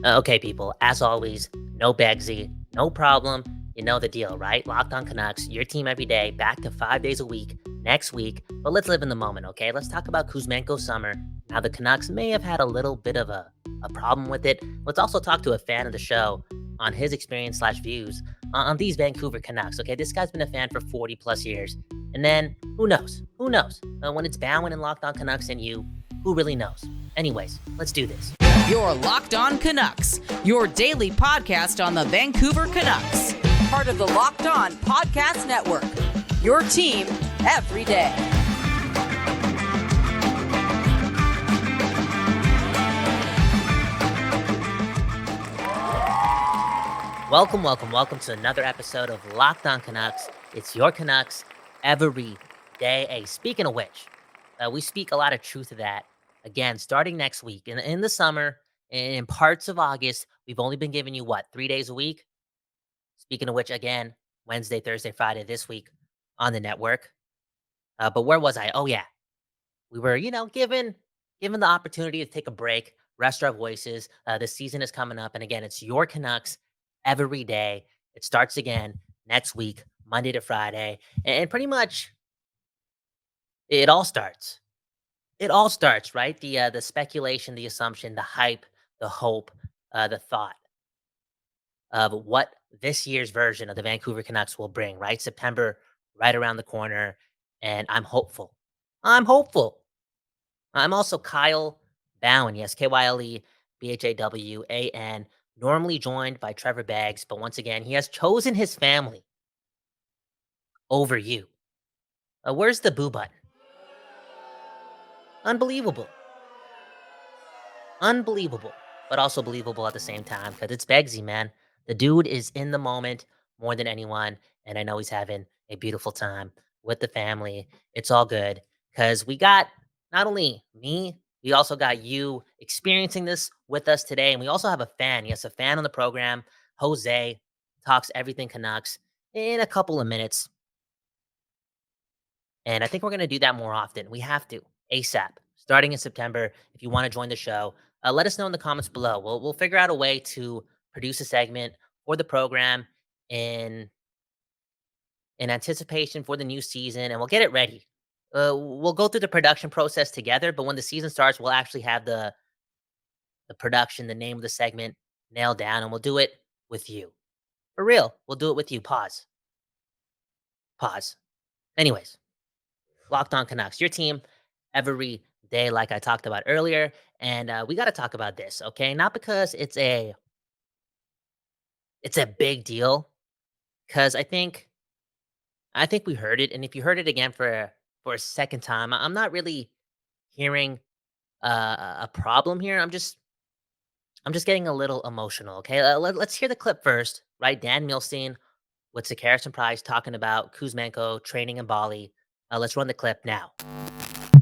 Okay, people, as always, no Begsy, no problem. You know the deal, right? Locked on Canucks, your team every day, back to 5 days a week next week. But let's live in the moment, okay? Let's talk about Kuzmenko's summer. Now, the Canucks may have had a little bit of a problem with it. Let's also talk to a fan of the show on his experience slash views on these Vancouver Canucks, okay? This guy's been a fan for 40 plus years. And then, who knows? Who knows? When it's Bowen and Locked on Canucks and you, who really knows? Anyways, let's do this. You're Locked On Canucks, your daily podcast on the Vancouver Canucks. Part of the Locked On Podcast Network, your team every day. Welcome to another episode of Locked on Canucks. It's your Canucks every day. Hey, speaking of which, we speak a lot of truth to that. Again, starting next week, in the summer, in parts of August, we've only been giving you, 3 days a week? Speaking of which, again, Wednesday, Thursday, Friday this week on the network. But where was I? Oh, yeah. We were, given the opportunity to take a break, rest our voices. The season is coming up. And again, it's your Canucks every day. It starts again next week, Monday to Friday. And pretty much it all starts. It all starts, right? The speculation, the assumption, the hype, the hope, the thought of what this year's version of the Vancouver Canucks will bring, right? September, right around the corner, and I'm hopeful. I'm also Kyle Bowen, yes, KYLEBHAWAN, normally joined by Trevor Beggs, but once again, he has chosen his family over you. Where's the boo button? Unbelievable, but also believable at the same time because it's Beggsy, man. The dude is in the moment more than anyone, and I know he's having a beautiful time with the family. It's all good because we got not only me, we also got you experiencing this with us today, and we also have a fan. Yes, a fan on the program, Jose, talks everything Canucks in a couple of minutes, and I think we're going to do that more often. We have to. ASAP, starting in September. If you want to join the show, let us know in the comments below. We'll figure out a way to produce a segment for the program in anticipation for the new season, and we'll get it ready. We'll go through the production process together, but when the season starts, we'll actually have the production, the name of the segment nailed down, and we'll do it with you. For real, we'll do it with you. Pause. Anyways, Locked on Canucks, your team every day, like I talked about earlier. And we got to talk about this, okay? Not because it's a big deal, because I think we heard it. And if you heard it again for a second time, I'm not really hearing a problem here. I'm just getting a little emotional, okay? Let's hear the clip first, right? Dan Milstein with Sakaris and Price talking about Kuzmenko training in Bali. Let's run the clip now.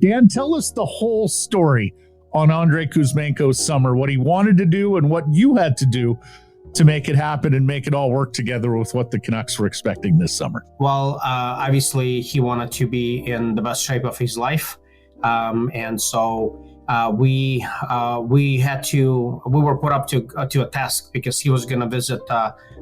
Dan, tell us the whole story on Andrei Kuzmenko's summer, what he wanted to do and what you had to do to make it happen and make it all work together with what the Canucks were expecting this summer. Well, obviously he wanted to be in the best shape of his life. And so we were put up to a task because he was going to visit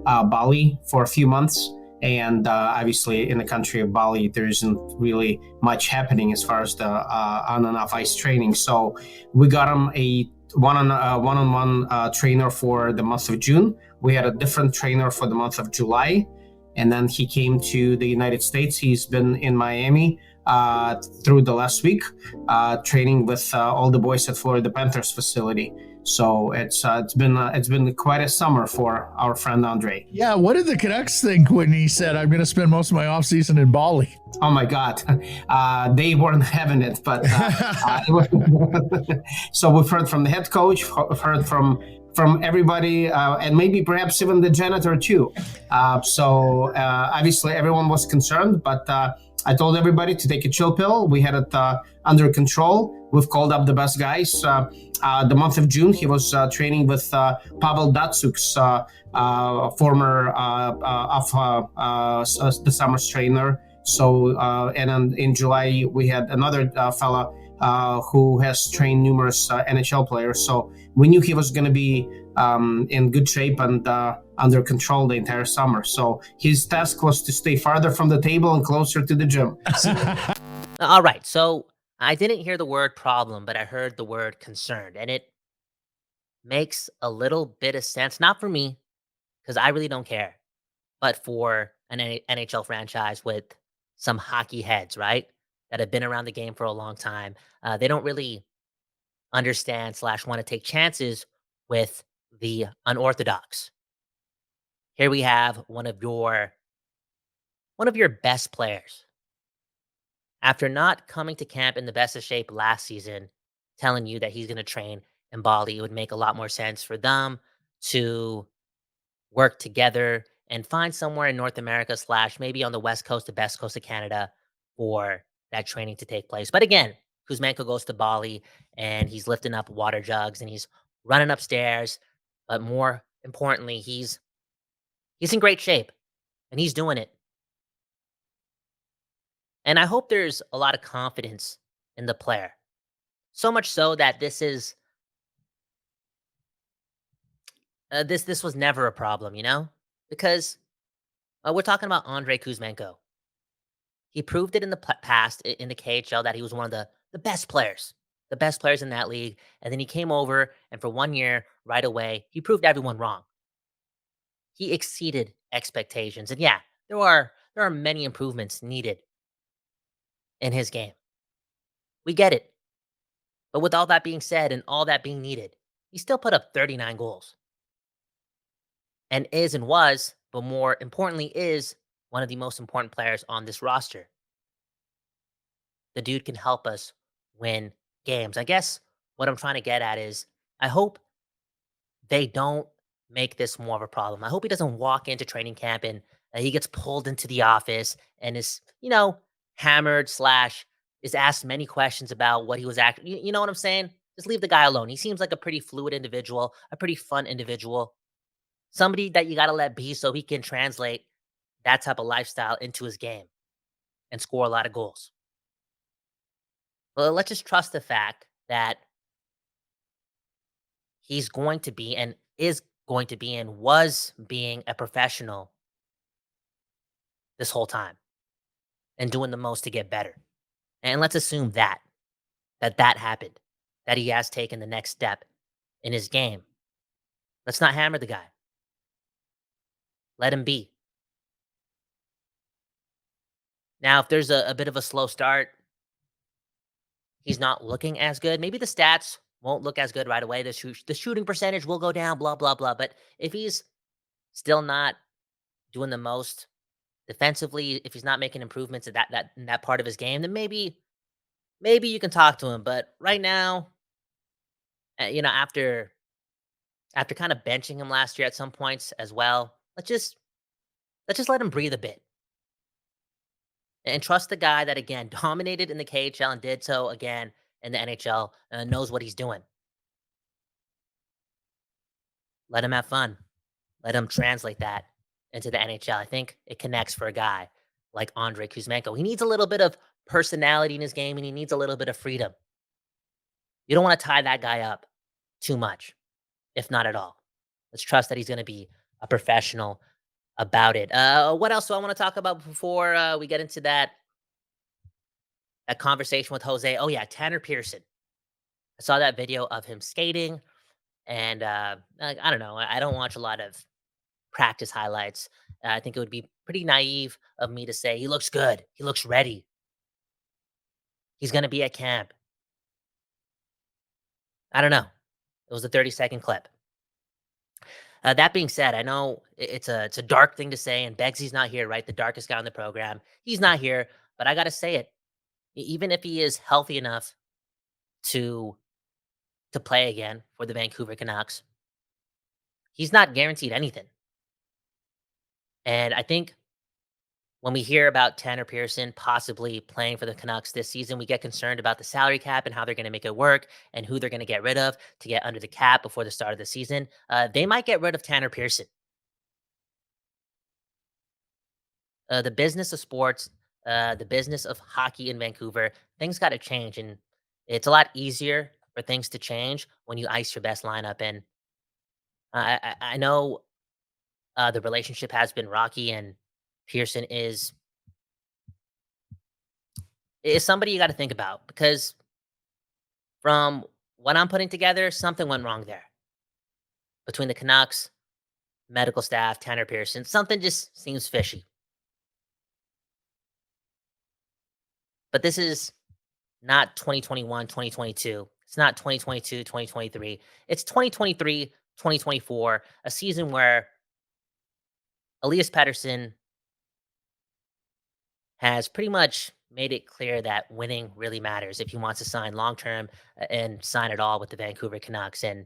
Bali for a few months. And obviously in the country of Bali, there isn't really much happening as far as the on and off ice training. So we got him a one-on-one trainer for the month of June. We had a different trainer for the month of July. And then he came to the United States. He's been in Miami through the last week, training with all the boys at Florida Panthers facility. So it's been quite a summer for our friend Andrei. Yeah, what did the Canucks think when he said, "I'm going to spend most of my off season in Bali"? Oh my God, they weren't having it. But so we've heard from the head coach, we've heard from everybody, and maybe perhaps even the janitor too. So obviously everyone was concerned, but I told everybody to take a chill pill. We had it under control. We've called up the best guys. The month of June, he was training with Pavel Datsuk's former the summer's trainer. So, and then in July, we had another fella who has trained numerous NHL players. So we knew he was going to be in good shape and under control the entire summer. So his task was to stay farther from the table and closer to the gym. All right. So I didn't hear the word problem, but I heard the word concerned. And it makes a little bit of sense. Not for me, because I really don't care, but for an NHL franchise with some hockey heads, right? That have been around the game for a long time. They don't really understand slash want to take chances with the unorthodox. Here we have one of your best players, after not coming to camp in the best of shape last season, telling you that he's going to train in Bali. It would make a lot more sense for them to work together and find somewhere in North America slash maybe on the west coast, the best coast of Canada for that training to take place. But again, Kuzmenko goes to Bali and he's lifting up water jugs and he's running upstairs. But more importantly, he's in great shape and he's doing it. And I hope there's a lot of confidence in the player. So much so that this was never a problem, because we're talking about Andrei Kuzmenko. He proved it in the past in the KHL that he was one of the best players in that league. And then he came over, and for 1 year, right away, he proved everyone wrong. He exceeded expectations, and yeah, there are many improvements needed in his game. We get it, but with all that being said and all that being needed, he still put up 39 goals, and is and was, but more importantly, is one of the most important players on this roster. The dude can help us win games. I guess what I'm trying to get at is I hope they don't make this more of a problem. I hope he doesn't walk into training camp and he gets pulled into the office and is, hammered slash is asked many questions about what he was actually, you know what I'm saying? Just leave the guy alone. He seems like a pretty fluid individual, a pretty fun individual, somebody that you got to let be so he can translate that type of lifestyle into his game and score a lot of goals. Well, let's just trust the fact that he's going to be and is going to be and was being a professional this whole time and doing the most to get better. And let's assume that happened, that he has taken the next step in his game. Let's not hammer the guy. Let him be. Now, if there's a bit of a slow start, he's not looking as good. Maybe the stats won't look as good right away. The shooting percentage will go down, blah, blah, blah. But if he's still not doing the most defensively, if he's not making improvements in that part of his game, then maybe you can talk to him. But right now, after kind of benching him last year at some points as well, let's just let him breathe a bit and trust the guy that again dominated in the KHL and did so again in the NHL, knows what he's doing. Let him have fun. Let him translate that into the NHL. I think it connects for a guy like Andrei Kuzmenko. He needs a little bit of personality in his game and he needs a little bit of freedom. You don't want to tie that guy up too much, if not at all. Let's trust that he's going to be a professional about it. What else do I want to talk about before we get into that conversation with Jose? Oh yeah, Tanner Pearson. I saw that video of him skating, and I don't know. I don't watch a lot of practice highlights. I think it would be pretty naive of me to say he looks good. He looks ready. He's going to be at camp. I don't know. It was a 30-second clip. That being said, I know it's a dark thing to say, and Beggsy's not here, right? The darkest guy on the program. He's not here, but I got to say it. Even if he is healthy enough to play again for the Vancouver Canucks, he's not guaranteed anything. And I think when we hear about Tanner Pearson possibly playing for the Canucks this season, we get concerned about the salary cap and how they're going to make it work and who they're going to get rid of to get under the cap before the start of the season. They might get rid of Tanner Pearson. The business of sports, the business of hockey in Vancouver, things got to change. And it's a lot easier for things to change when you ice your best lineup. And I know the relationship has been rocky, and Pearson is somebody you got to think about because from what I'm putting together, something went wrong there between the Canucks, medical staff, Tanner Pearson. Something just seems fishy. But this is not 2021, 2022. It's not 2022, 2023. It's 2023, 2024, a season where Elias Pettersson has pretty much made it clear that winning really matters if he wants to sign long term and sign it all with the Vancouver Canucks. And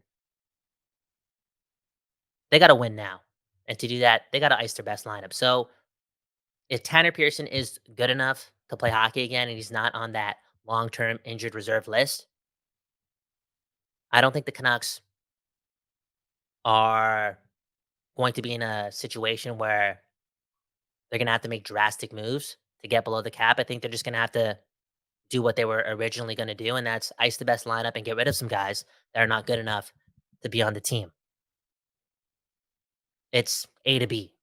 they got to win now. And to do that, they got to ice their best lineup. So if Tanner Pearson is good enough to play hockey again and he's not on that long term injured reserve list, I don't think the Canucks are going to be in a situation where they're going to have to make drastic moves to get below the cap. I think they're just going to have to do what they were originally going to do, and that's ice the best lineup and get rid of some guys that are not good enough to be on the team. It's A to B.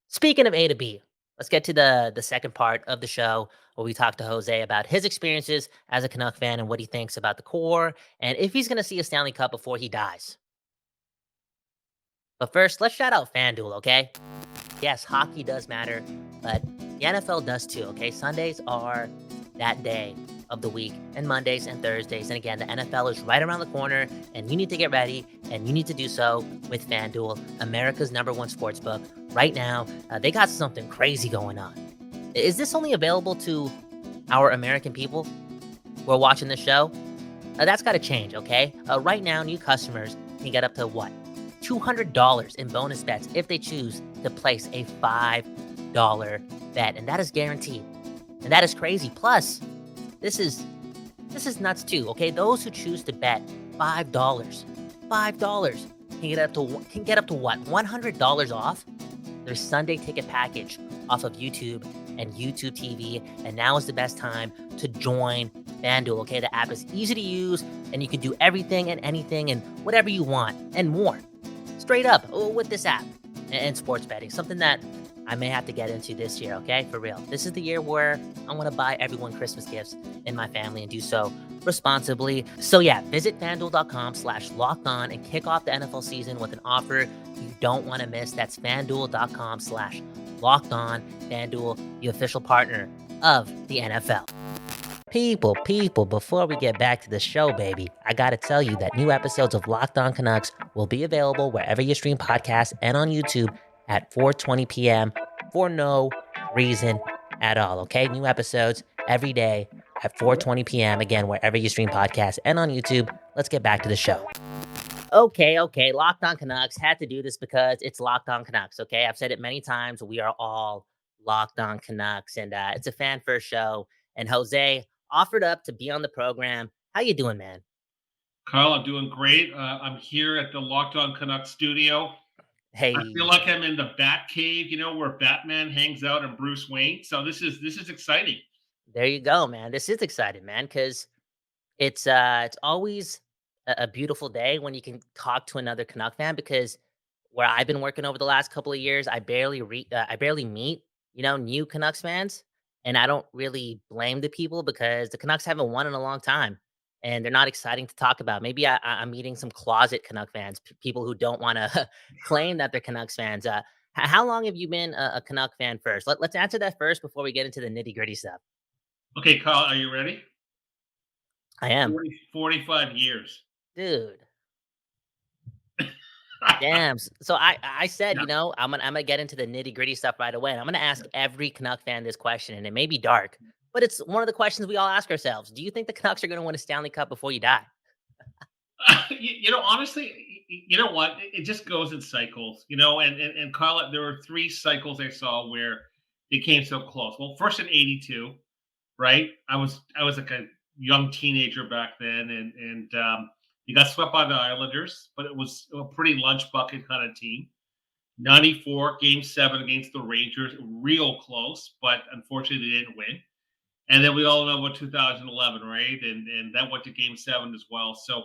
Speaking of A to B, let's get to the second part of the show where we talk to Jose about his experiences as a Canuck fan and what he thinks about the core and if he's going to see a Stanley Cup before he dies. But first, let's shout out FanDuel, okay? Yes, hockey does matter, but the NFL does too, okay? Sundays are that day of the week, and Mondays and Thursdays. And again, the NFL is right around the corner, and you need to get ready, and you need to do so with FanDuel, America's #1 sportsbook. Right now, they got something crazy going on. Is this only available to our American people who are watching the show? That's got to change, okay? Right now, new customers can get up to what? $200 in bonus bets if they choose to place a $5 bet, and that is guaranteed. And that is crazy. Plus, this is nuts too. Okay, those who choose to bet $5 can get up to what? $100 off their Sunday ticket package off of YouTube and YouTube TV. And now is the best time to join FanDuel. Okay, the app is easy to use, and you can do everything and anything and whatever you want and more. Straight up with this app and sports betting, something that I may have to get into this year, okay? For real. This is the year where I want to buy everyone Christmas gifts in my family and do so responsibly. So yeah, visit FanDuel.com/lockedon and kick off the NFL season with an offer you don't want to miss. That's FanDuel.com/lockedon. FanDuel, the official partner of the NFL. People, before we get back to the show, baby, I gotta tell you that new episodes of Locked On Canucks will be available wherever you stream podcasts and on YouTube at 4:20 p.m. for no reason at all, okay? New episodes every day at 4:20 p.m. Again, wherever you stream podcasts and on YouTube. Let's get back to the show. Okay. Locked On Canucks. Had to do this because it's Locked On Canucks, okay? I've said it many times. We are all Locked On Canucks, and it's a fan-first show. And Jose offered up to be on the program. How you doing, man? Kyle, I'm doing great. I'm here at the Locked On Canucks studio. Hey, I feel like I'm in the Bat Cave, where Batman hangs out and Bruce Wayne. So this is exciting. there you go, man. This is exciting, man, because it's always a beautiful day when you can talk to another Canuck fan. Because where I've been working over the last couple of years, I barely meet new Canucks fans, and I don't really blame the people because the Canucks haven't won in a long time, and they're not exciting to talk about. Maybe I'm meeting some closet Canuck fans, people who don't want to claim that they're Canucks fans. How long have you been a Canuck fan first? Let's answer that first before we get into the nitty gritty stuff. Okay, Kyle, are you ready? I am. 45 years. Dude. Damn. So I said, Yeah. I'm gonna get into the nitty gritty stuff right away. And I'm gonna ask every Canuck fan this question, and it may be dark, but it's one of the questions we all ask ourselves. Do you think the Canucks are gonna win a Stanley Cup before you die? Honestly, you know what? It just goes in cycles, and Kyle, there were 3 cycles I saw where they came so close. Well, first in '82, right? I was like a young teenager back then, and you got swept by the Islanders, but it was a pretty lunch bucket kind of team. '94 Game 7 against the Rangers, real close, but unfortunately they didn't win. And then we all know about 2011, right? And that went to Game 7 as well. So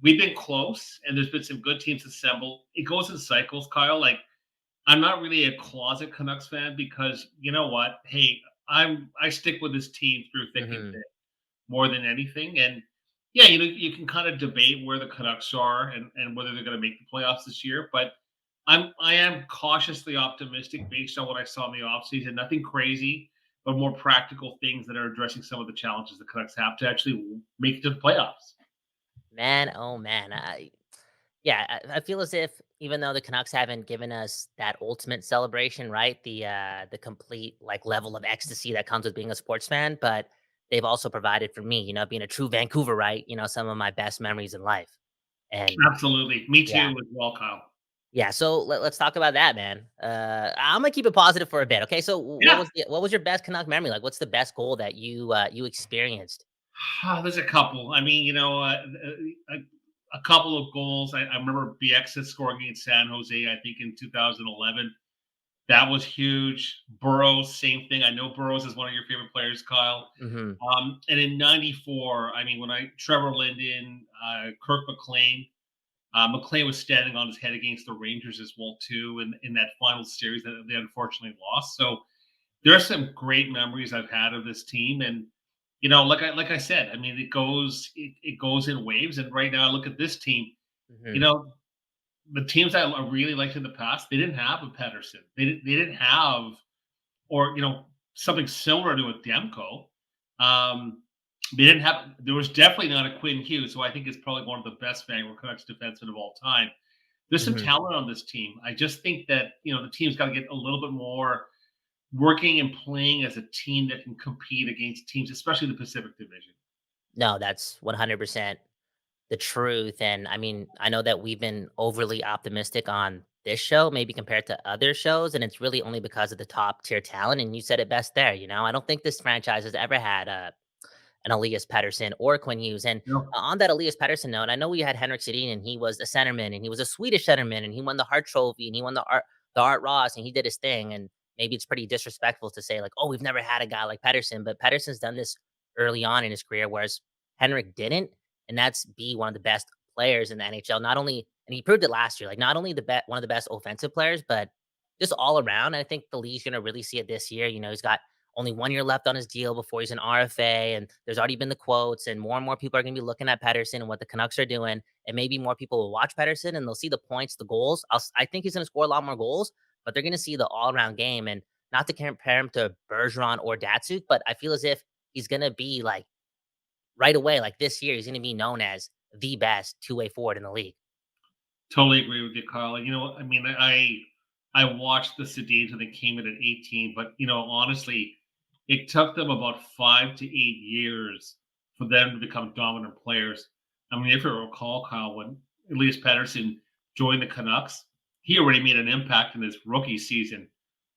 we've been close, and there's been some good teams assembled. It goes in cycles, Kyle. Like I'm not really a closet Canucks fan because you know what? Hey, I stick with this team through thick and Hmm. thin more than anything. And yeah, you can kind of debate where the Canucks are and whether they're going to make the playoffs this year. But I am cautiously optimistic based on what I saw in the offseason. Nothing crazy, but more practical things that are addressing some of the challenges the Canucks have to actually make it to the playoffs. Man, oh man, yeah, I feel as if even though the Canucks haven't given us that ultimate celebration, right? The complete like level of ecstasy that comes with being a sports fan, but they've also provided for me, being a true Vancouver, right? Some of my best memories in life. And Absolutely, me yeah, too as well, Kyle. yeah. So let's talk about that, man. I'm gonna keep it positive for a bit. Okay, so Yeah, what was your best Canuck memory? Like, what's the best goal that you experienced? there's a couple. I mean, a couple of goals. I remember BX scoring against San Jose, I think in 2011. That was huge. Burrows, same thing. I know Burrows is one of your favorite players, Kyle. Hmm. And in '94, I mean, when Trevor Linden, Kirk McLean, McLean was standing on his head against the Rangers as well too, in that final series that they unfortunately lost. So there are some great memories I've had of this team, and like I said, I mean, it goes in waves. And right now, I look at this team. You Hmm. know, the teams I really liked in the past, they didn't have a Pedersen. They didn't have, or something similar to a Demko. Um, they didn't have. There was definitely not a Quinn Hughes, who I think is probably one of the best Vancouver Canucks defensemen of all time. There's some Hmm. talent on this team. I just think that the team's got to get a little bit more working and playing as a team that can compete against teams, especially the Pacific Division. No, that's 100% the truth. And I mean, I know that we've been overly optimistic on this show, maybe compared to other shows, and it's really only because of the top tier talent. And you said it best there. I don't think this franchise has ever had an Elias Pettersson or Quinn Hughes. And You on that Elias Pettersson note, I know we had Henrik Sedin, and he was a centerman, and he was a Swedish centerman, and he won the Hart Trophy, and he won the Art Ross, and he did his thing. And maybe it's pretty disrespectful to say like, oh, we've never had a guy like Pettersson, but Pettersson's done this early on in his career, whereas Henrik didn't, and that's be one of the best players in the NHL. Not only, and he proved it last year, like not only one of the best offensive players, but just all around. And I think the league's gonna really see it this year. He's got only 1 year left on his deal before he's an RFA, and there's already been the quotes, and more people are going to be looking at Pedersen and what the Canucks are doing, and maybe more people will watch Pedersen and they'll see the points, the goals. I think he's going to score a lot more goals, but they're going to see the all around game, and not to compare him to Bergeron or Datsuk, but I feel as if he's going to be like right away, like this year, he's going to be known as the best two-way forward in the league. totally agree with you, Carl. I mean, I watched the Sedins and they came in at 18, but honestly, it took them about 5 to 8 years for them to become dominant players. I mean, if you recall, Kyle, when Elias Pettersson joined the Canucks, he already made an impact in his rookie season,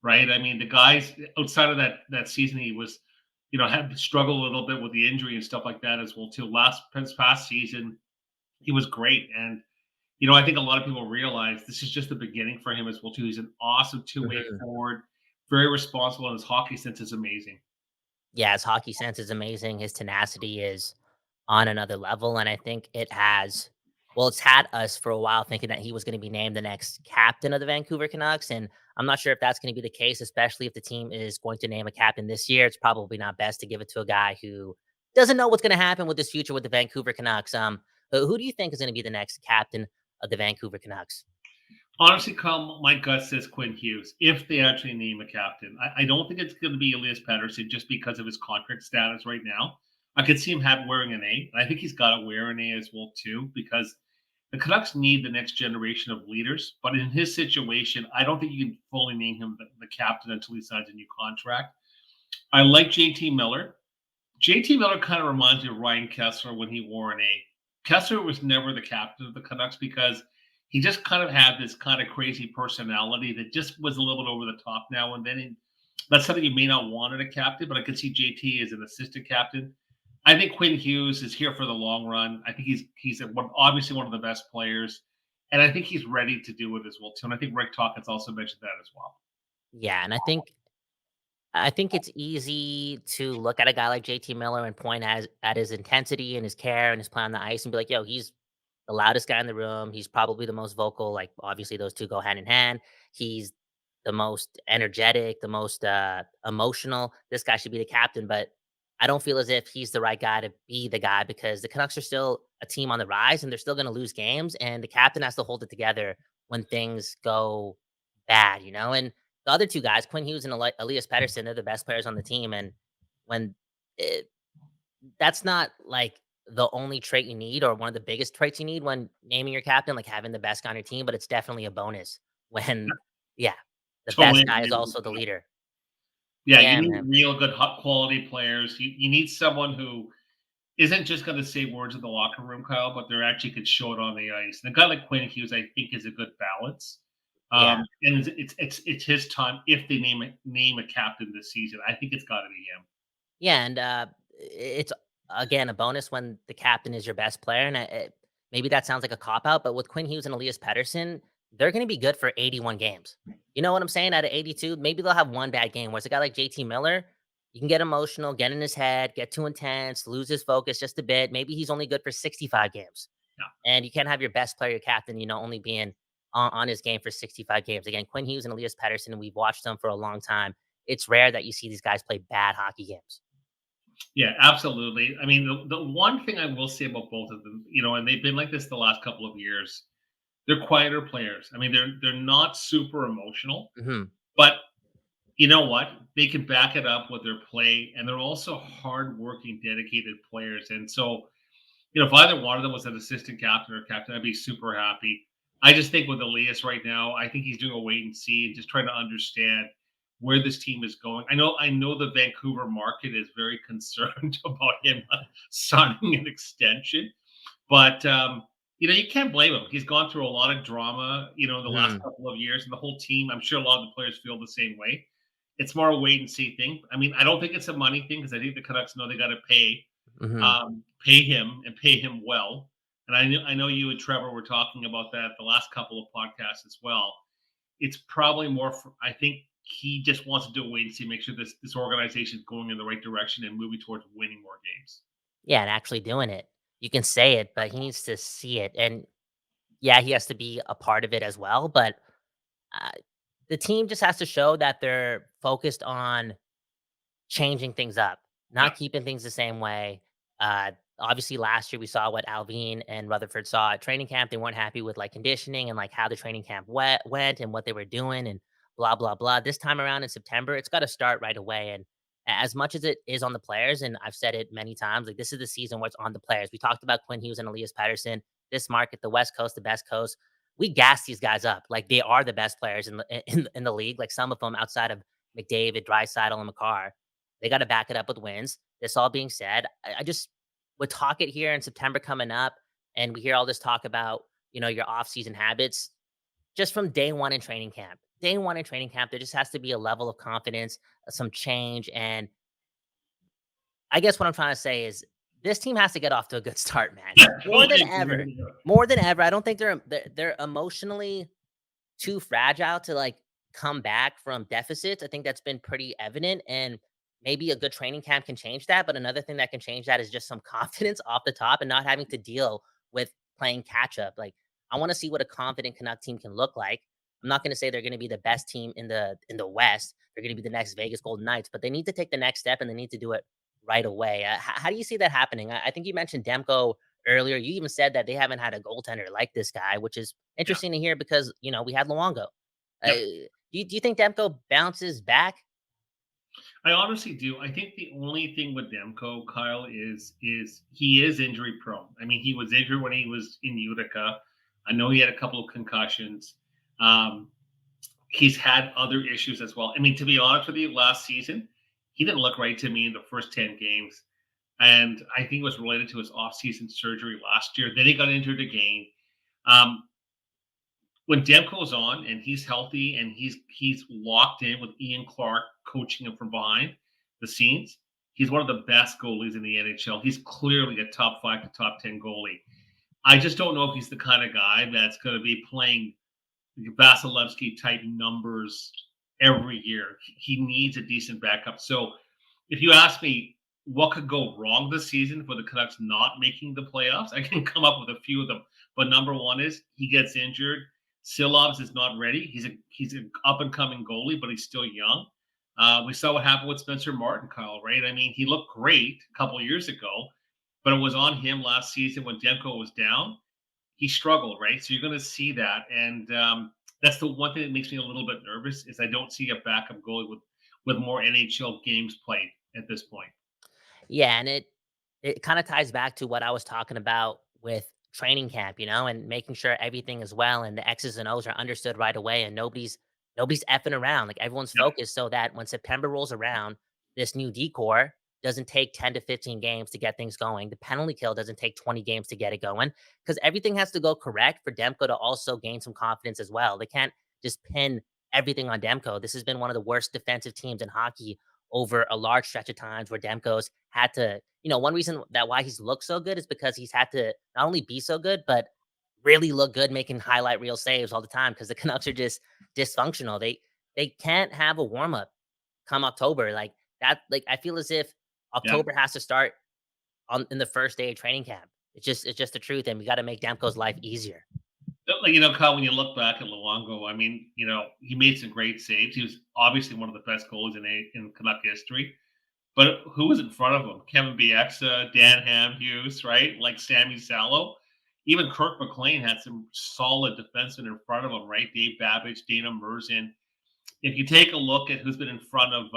right? I mean, the guys outside of that season, he was, had struggled a little bit with the injury and stuff like that as well too. This past season, he was great, and I think a lot of people realize this is just the beginning for him as well too. He's an awesome two-way Mhm. forward, very responsible, and his hockey sense is amazing. Yeah, his hockey sense is amazing. His tenacity is on another level. And I think it's had us for a while thinking that he was going to be named the next captain of the Vancouver Canucks. And I'm not sure if that's going to be the case, especially if the team is going to name a captain this year. It's probably not best to give it to a guy who doesn't know what's going to happen with his future with the Vancouver Canucks. But who do you think is going to be the next captain of the Vancouver Canucks? Honestly, Kyle, my gut says Quinn Hughes if they actually name a captain. I don't think it's going to be Elias Pettersson just because of his contract status right now. I could see him wearing an A. I think he's got to wear an A as well too because the Canucks need the next generation of leaders. But in his situation, I don't think you can fully name him the captain until he signs a new contract. I like JT Miller. JT Miller kind of reminds me of Ryan Kessler when he wore an A. Kessler was never the captain of the Canucks because he just kind of had this kind of crazy personality that just was a little bit over the top now and then. And that's something you may not want in a captain, but I could see JT as an assistant captain. I think Quinn Hughes is here for the long run. I think obviously one of the best players, and I think he's ready to do it as well too. And I think Rick Tocchet's also mentioned that as well. Yeah, and I think it's easy to look at a guy like JT Miller and point at his intensity and his care and his play on the ice and be like, yo, he's the loudest guy in the room. He's probably the most vocal. Like, obviously, those two go hand in hand. He's the most energetic, the most emotional. This guy should be the captain, but I don't feel as if he's the right guy to be the guy because the Canucks are still a team on the rise and they're still going to lose games. And the captain has to hold it together when things go bad, you know? And the other two guys, Quinn Hughes and Elias Pettersson, they're the best players on the team. And when it, that's not like the only trait you need or one of the biggest traits you need when naming your captain, like having the best guy on your team, but it's definitely a bonus when, yeah, the Totally best guy is agree with also the you. leader. Yeah, you Yeah, need man. real good quality players. You need someone who isn't just going to say words in the locker room, Kyle, but they're actually could show it on the ice. And a guy like Quinn Hughes, I think, is a good balance. Yeah. And it's his time if they name a captain this season. I think it's got to be him. Yeah, and it's again a bonus when the captain is your best player, and maybe that sounds like a cop out, but with Quinn Hughes and Elias Pettersson, they're going to be good for 81 games. You know what I'm saying? Out of 82, maybe they'll have one bad game. Whereas a guy like JT Miller, you can get emotional, get in his head, get too intense, lose his focus just a bit. Maybe he's only good for 65 games, Yeah. and you can't have your best player, your captain, only being on his game for 65 games. Again, Quinn Hughes and Elias Pettersson, we've watched them for a long time. It's rare that you see these guys play bad hockey games. Yeah, absolutely. I mean, the one thing I will say about both of them, and they've been like this the last couple of years. They're quieter players. I mean, they're not super emotional, Hmm. but you know what? They can back it up with their play, and they're also hardworking, dedicated players. And so, if either one of them was an assistant captain or captain, I'd be super happy. I just think with Elias right now, I think he's doing a wait and see and just trying to understand where this team is going. I know the Vancouver market is very concerned about him signing an extension, but you can't blame him. He's gone through a lot of drama, in the last Hmm. couple of years, and the whole team. I'm sure a lot of the players feel the same way. It's more a wait and see thing. I mean, I don't think it's a money thing because I think the Canucks know they got to Hmm. pay him and pay him well. And I know you and Trevor were talking about that the last couple of podcasts as well. It's probably more. I think he just wants to do a wait and see, make sure this organization is going in the right direction and moving towards winning more games. Yeah, and actually doing it. You can say it, but he needs to see it. And yeah, he has to be a part of it as well. But uh, the team just has to show that they're focused on changing things up, Yeah, not keeping things the same way. Obviously, last year we saw what Alvin and Rutherford saw at training camp. They weren't happy with like conditioning and like how the training camp went and what they were doing and blah blah blah. This time around in September, it's got to start right away. And as much as it is on the players, and I've said it many times, like this is the season where it's on the players. We talked about Quinn Hughes and Elias Pettersson. This market, the West Coast, the best coast. We gas these guys up like they are the best players in the league. Like some of them outside of McDavid, Draisaitl, and McCarr. They got to back it up with wins. This all being said, I just would talk it here in September coming up, and we hear all this talk about your off-season habits just from day one in training camp. Day one in training camp, there just has to be a level of confidence, some change, and I guess what I'm trying to say is this team has to get off to a good start, man. More than totally agree ever, with you. more than ever. I don't think they're emotionally too fragile to like come back from deficits. I think that's been pretty evident, and maybe a good training camp can change that. But another thing that can change that is just some confidence off the top and not having to deal with playing catch up. Like I want to see what a confident Canuck team can look like. I'm not going to say they're going to be the best team in the West. They're going to be the next Vegas Golden Knights, but they need to take the next step and they need to do it right away. How do you see that happening? I think you mentioned Demko earlier. You even said that they haven't had a goaltender like this guy, which is Yeah, interesting to hear because we had Luongo. yeah. Do you think Demko bounces back? I honestly do. I think the only thing with Demko, Kyle, is he is injury prone. I mean, he was injured when he was in Utica. I know he had a couple of concussions. Um, he's had other issues as well. I mean, to be honest with you, last season he didn't look right to me in the first 10 games, and I think it was related to his off-season surgery last year. Then he got injured again. Um, when Demko's on and he's healthy and he's locked in with Ian Clark coaching him from behind the scenes, he's one of the best goalies in the NHL. He's clearly a top 5 to top 10 goalie. I just don't know if he's the kind of guy that's going to be playing Vasilevsky type numbers every year. He needs a decent backup. So if you ask me, what could go wrong this season for the Canucks not making the playoffs. I can come up with a few of them, but number one is he gets injured. Silovs is not ready. He's an up and coming goalie, but he's still young. We saw what happened with Spencer Martin, Kyle. Right? I mean, he looked great a couple of years ago, but it was on him last season when Demko was down. He struggled, right? So you're going to see that, and that's the one thing that makes me a little bit nervous is I don't see a backup goalie with more NHL games played at this point. Yeah, and it kind of ties back to what I was talking about with training camp, and making sure everything is well and the X's and O's are understood right away and nobody's effing around. Like everyone's Yep. focused so that when September rolls around, this new decor doesn't take 10 to 15 games to get things going. The penalty kill doesn't take 20 games to get it going because everything has to go correct for Demko to also gain some confidence as well. They can't just pin everything on Demko. This has been one of the worst defensive teams in hockey over a large stretch of times where Demko's had to, one reason that why he's looked so good is because he's had to not only be so good, but really look good making highlight reel saves all the time because the Canucks are just dysfunctional. They can't have a warm up come October like that. Like I feel as if Yeah. October has to start on in the first day of training camp. It's just the truth, and we got to make Demko's life easier. Like, Kyle, when you look back at Luongo, I mean, he made some great saves. He was obviously one of the best goalies in Canuck history. But who was in front of him? Kevin Bieksa, Dan Hamhuis, right? Like Sammy Sallow. Even Kirk McLean had some solid defensemen in front of him, right? Dave Babbage, Dana Merzin. If you take a look at who's been in front of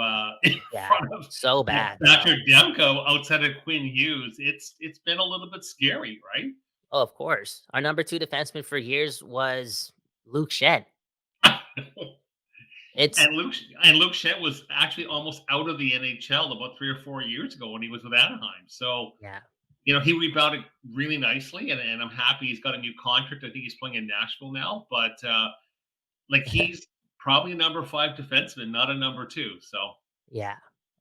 in Yeah, front of so bad. Thatcher Demko outside of Quinn Hughes, it's been a little bit scary, right? Oh, of course. Our number two defenseman for years was Luke Shed. It's And Luke Shet was actually almost out of the NHL about 3 or 4 years ago when he was with Anaheim. So, yeah. he rebounded really nicely, and I'm happy he's got a new contract. I think he's playing in Nashville now, but like he's probably a number 5 defenseman, not a number 2. So, Yeah.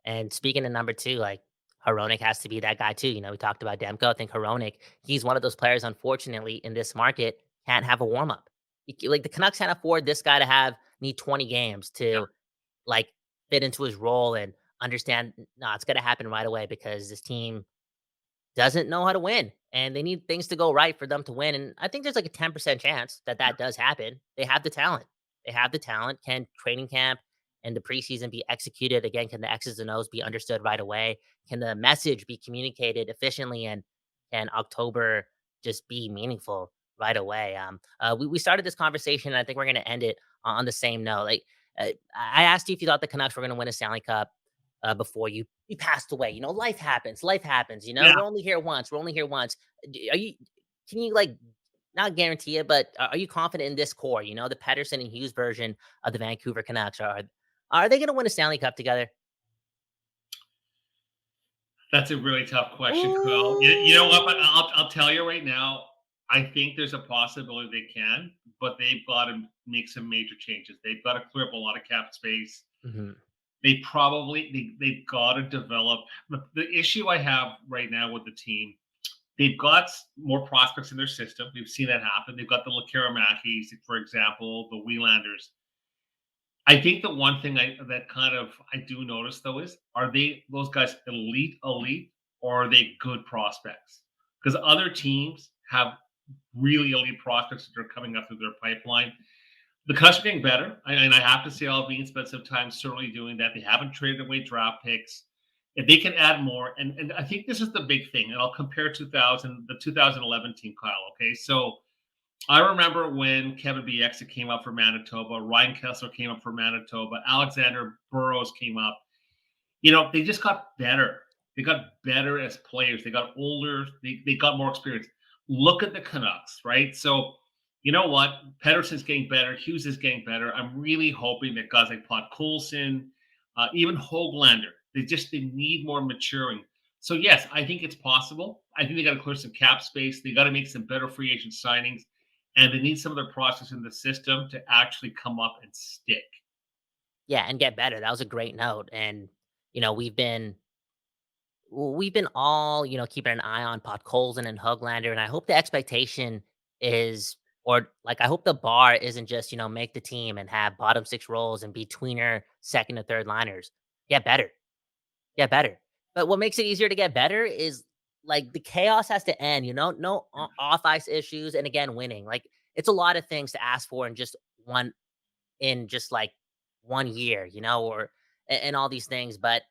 And speaking of number two, like Hronik has to be that guy too. We talked about Demko. I think Hronik, he's one of those players, unfortunately, in this market, can't have a warm up. Like the Canucks can't afford this guy to need 20 games yeah, to like fit into his role and understand. No, it's gonna happen right away because this team doesn't know how to win, and they need things to go right for them to win. And I think there's like a 10% chance that yeah. that does happen. They have the talent. They have the talent. Can training camp and the preseason be executed again? Can the X's and O's be understood right away? Can the message be communicated efficiently? And can October just be meaningful right away? We started this conversation, and I think we're going to end it on the same note. Like, I asked you if you thought the Canucks were going to win a Stanley Cup before you passed away. Life happens. Life happens. Yeah. We're only here once. We're only here once. Are you? Can you like not guarantee it, but are you confident in this core? The Pettersson and Hughes version of the Vancouver Canucks are they going to win a Stanley Cup together? That's a really tough question, Quill. You know what? Ooh. But I'll tell you right now. I think there's a possibility they can, but they've got to make some major changes. They've got to clear up a lot of cap space. Mhm. They've got to develop. The issue I have right now with the team, they've got more prospects in their system. We've seen that happen. They've got the Lekaramakis, for example, the Wheelanders. I think the one thing I do notice though is are they those guys elite, or are they good prospects? Because other teams have really elite prospects that are coming up through their pipeline. The Cuts are getting better, and I have to say, Alvin spent some time certainly doing that. They haven't traded away draft picks. If they can add more, and I think this is the big thing, and I'll compare the 2011 team, Kyle. Okay, so I remember when Kevin Bieksa came up for Manitoba, Ryan Kessler came up for Manitoba, Alexander Burrows came up. They just got better. They got better as players. They got older. They got more experience. Look at the Canucks, right? So, you know what? Pettersson's getting better. Hughes is getting better. I'm really hoping that guys like Podkolzin, even Hoglander, they need more maturing. So, yes, I think it's possible. I think they got to clear some cap space. They got to make some better free agent signings, and they need some of their process in the system to actually come up and stick. Yeah, and get better. That was a great note. And you know, we've been we've been all, keeping an eye on Podkolzin and Huglander, and I hope the expectation is, or like, I hope the bar isn't just, make the team and have bottom six roles and be tweener second and third liners. Get better, get better. But what makes it easier to get better is like the chaos has to end, no off ice issues. And again, winning. Like it's a lot of things to ask for in just like 1 year, and all these things. But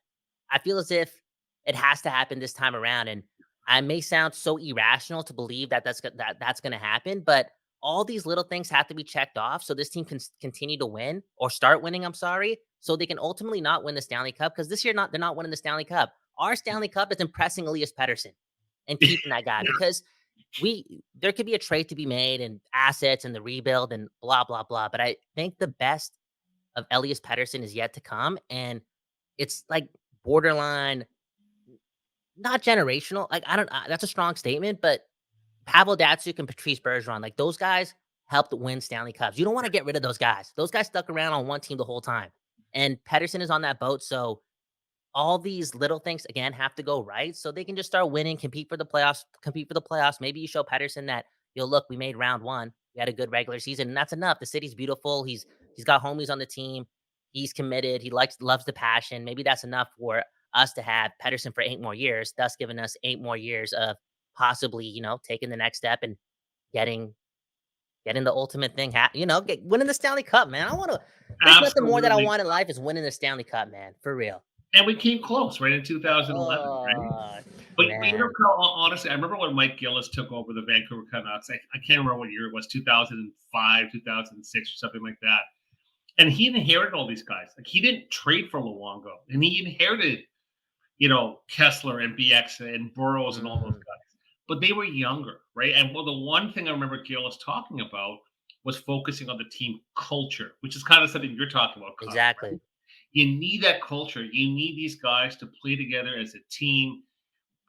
I feel as if it has to happen this time around. And I may sound so irrational to believe that that's going to happen, but all these little things have to be checked off so this team can continue to win or start winning. I'm sorry, so they can ultimately not win the Stanley Cup because this year they're not winning the Stanley Cup. Our Stanley Cup is impressing Elias Pettersson and keeping that guy because there could be a trade to be made and assets and the rebuild and blah blah blah. But I think the best of Elias Pettersson is yet to come, and it's like borderline not generational. Like I don't. That's a strong statement, but Pavel Datsyuk and Patrice Bergeron, like those guys helped win Stanley Cups. You don't want to get rid of those guys. Those guys stuck around on one team the whole time, and Pedersen is on that boat. So all these little things again have to go right so they can just start winning, compete for the playoffs. Maybe you show Pedersen that, look, we made round one. We had a good regular season, and that's enough. The city's beautiful. He's got homies on the team. He's committed. He loves the passion. Maybe that's enough for us to have Pedersen for 8 more years, thus giving us 8 more years of possibly, taking the next step and getting getting the ultimate thing, winning the Stanley Cup, man. There's nothing more that I Absolutely. want in life is winning the Stanley Cup, man. For real. And we came close, right, in 2011, right? Oh, But man. honestly, I remember when Mike Gillis took over the Vancouver Canucks. I can't remember what year it was, 2005, 2006, or something like that. And he inherited all these guys. Like he didn't trade for Luongo, and he inherited, Kessler and BX and Burrows and all those Mhm. guys. But they were younger, right? And well, the one thing I remember Gillis talking about was focusing on the team culture, which is kind of something you're talking about, Kyle, Exactly. right? You need that culture. You need these guys to play together as a team,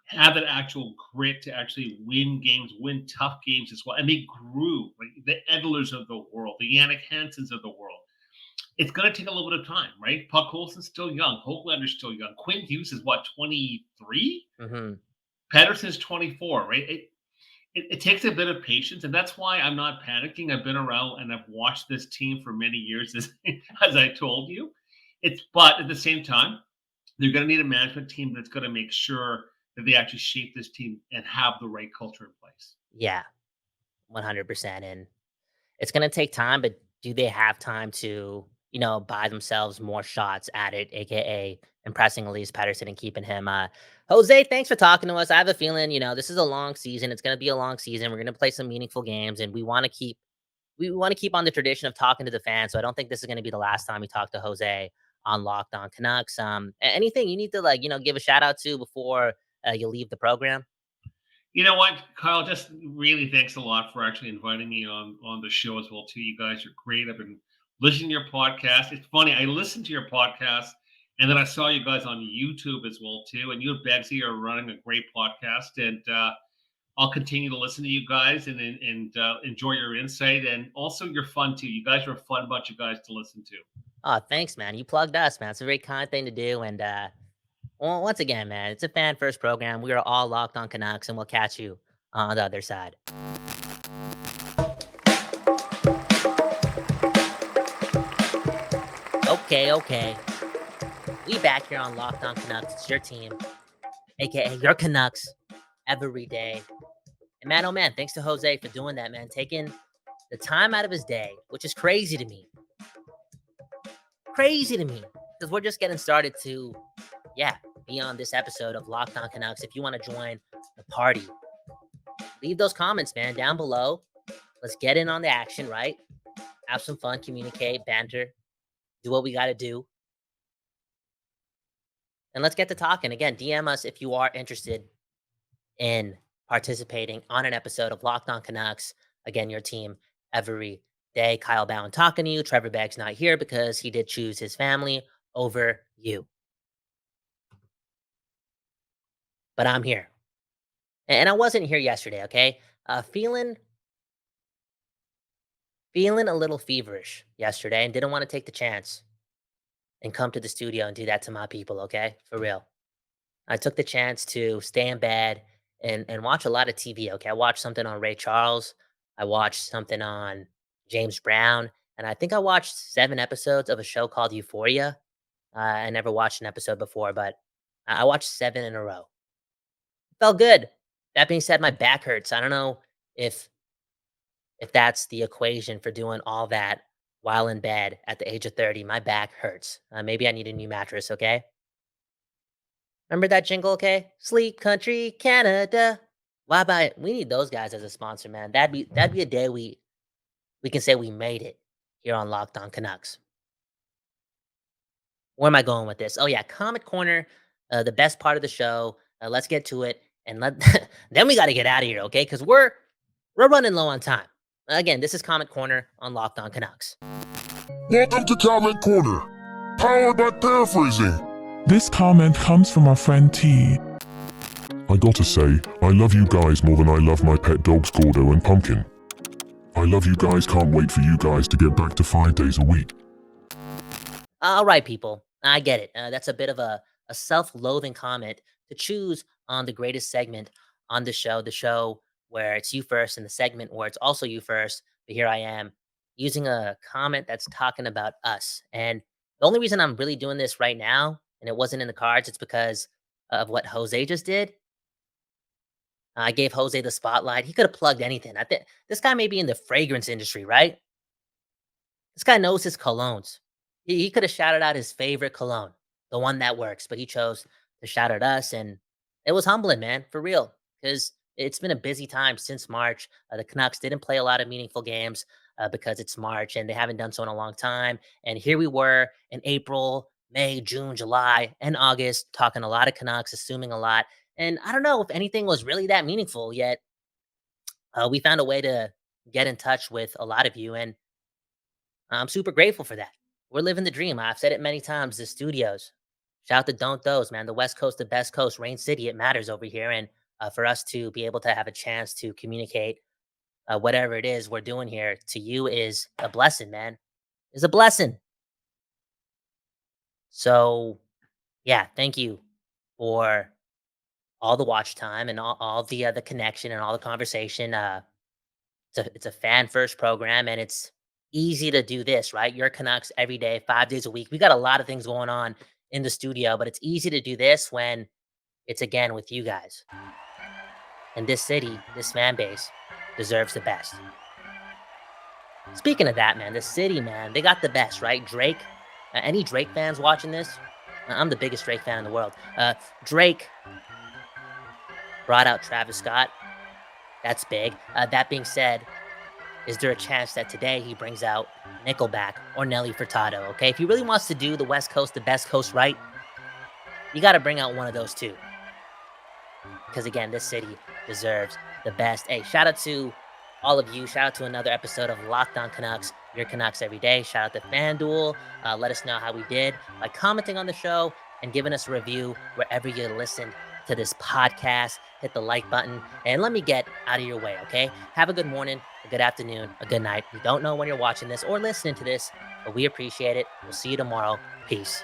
have that actual grit to actually win games, win tough games as well. And they grew, like the Edlers of the world, the Yannick Hansons of the world. It's going to take a little bit of time, right? Puck Colson's still young. Hoaglander's still young. Quinn Hughes is what, 23? Mhm. Patterson's 24, right? It takes a bit of patience, and that's why I'm not panicking. I've been around and I've watched this team for many years, as I told you. But at the same time, they're going to need a management team that's going to make sure that they actually shape this team and have the right culture in place. Yeah, 100%. And it's gonna take time, but do they have time to, buy themselves more shots at it, aka impressing Elise Pettersson and keeping him? Jose, thanks for talking to us. I have a feeling, this is a long season. It's gonna be a long season. We're gonna play some meaningful games, and we want to keep on the tradition of talking to the fans. So I don't think this is gonna be the last time we talk to Jose on Locked On Canucks. Anything you need to give a shout out to before you leave the program? You know what, Kyle? Just really thanks a lot for actually inviting me on the show as well. Too, you guys are great. I've been listening to your podcast. It's funny. I listened to your podcast, and then I saw you guys on YouTube as well too. And you and Begsy are running a great podcast, and I'll continue to listen to you guys and enjoy your insight, and also you're fun too. You guys are a fun bunch of guys to listen to. Oh, thanks, man. You plugged us, man. It's a very kind thing to do. And well, once again, man, it's a fan first program. We are all locked on Canucks, and we'll catch you on the other side. Okay, okay. We back here on Locked On Canucks. It's your team, aka your Canucks, every day. And man, oh man, thanks to Jose for doing that, man. Taking the time out of his day, which is crazy to me. Crazy to me. Because we're just getting started to, be on this episode of Locked On Canucks. If you want to join the party, leave those comments, man, down below. Let's get in on the action, right? Have some fun, communicate, banter, do what we got to do. And let's get to talking. Again, DM us if you are interested in participating on an episode of Locked On Canucks. Again, your team every day. Kyle Bowen talking to you. Trevor Begg's not here because he did choose his family over you. But I'm here. And I wasn't here yesterday, okay? Feeling a little feverish yesterday and didn't want to take the chance and come to the studio and do that to my people, okay? For real. I took the chance to stay in bed and watch a lot of TV, okay? I watched something on Ray Charles. I watched something on James Brown. And I think I watched 7 episodes of a show called Euphoria. I never watched an episode before, but I watched 7 in a row. Felt good. That being said, my back hurts. I don't know if that's the equation for doing all that while in bed at the age of 30. My back hurts. Maybe I need a new mattress, okay? Remember that jingle, okay? Sleep Country Canada. Why buy it? We need those guys as a sponsor, man. That'd be a day we can say we made it here on Locked On Canucks. Where am I going with this? Oh yeah, Comet Corner, the best part of the show. Let's get to it, and then we got to get out of here, okay? Because we're running low on time. Again, this is Comet Corner on Locked On Canucks. Welcome to Comment Corner, powered by Paraphrasing. This comment comes from our friend T. I gotta say, I love you guys more than I love my pet dogs Gordo and Pumpkin. I love you guys, can't wait for you guys to get back to 5 days a week. All right, people, I get it. That's a bit of a self-loathing comment to choose on the greatest segment on the show where it's you first, and the segment where it's also you first. But here I am using a comment that's talking about us. And the only reason I'm really doing this right now, and it wasn't in the cards, it's because of what Jose just did. I gave Jose the spotlight. He could have plugged anything. I think this guy may be in the fragrance industry, right? This guy knows his colognes. He could have shouted out his favorite cologne, the one that works, but he chose to shout at us, and it was humbling, man, for real, because it's been a busy time since March. The Canucks didn't play a lot of meaningful games because it's March, and they haven't done so in a long time. And here we were in April, May, June, July, and August, talking a lot of Canucks, assuming a lot. And I don't know if anything was really that meaningful yet. We found a way to get in touch with a lot of you, and I'm super grateful for that. We're living the dream. I've said it many times. The studios. Shout out to Don't Those, man. The West Coast, the best coast, Rain City. It matters over here, and for us to be able to have a chance to communicate whatever it is we're doing here to you is a blessing, man. It's a blessing. So, yeah, thank you for all the watch time and all the connection and all the conversation. It's a fan first program, and it's easy to do this, right? Your Canucks every day, 5 days a week. We got a lot of things going on in the studio, but it's easy to do this when it's again with you guys. And this city, this fan base deserves the best. Speaking of that, man, the city, man, they got the best, right? Drake. Any Drake fans watching this? I'm the biggest Drake fan in the world. Drake brought out Travis Scott. That's big. That being said, is there a chance that today he brings out Nickelback or Nelly Furtado? Okay, if he really wants to do the West Coast, the best coast right, you got to bring out one of those two. Because again, this city deserves the best. Hey, shout out to all of you. Shout out to another episode of Locked On Canucks, your Canucks every day. Shout out to FanDuel. Let us know how we did by commenting on the show and giving us a review wherever you listened to this podcast. Hit the like button and let me get out of your way, okay? Have a good morning, a good afternoon, a good night. We don't know when you're watching this or listening to this, but we appreciate it. We'll see you tomorrow. Peace.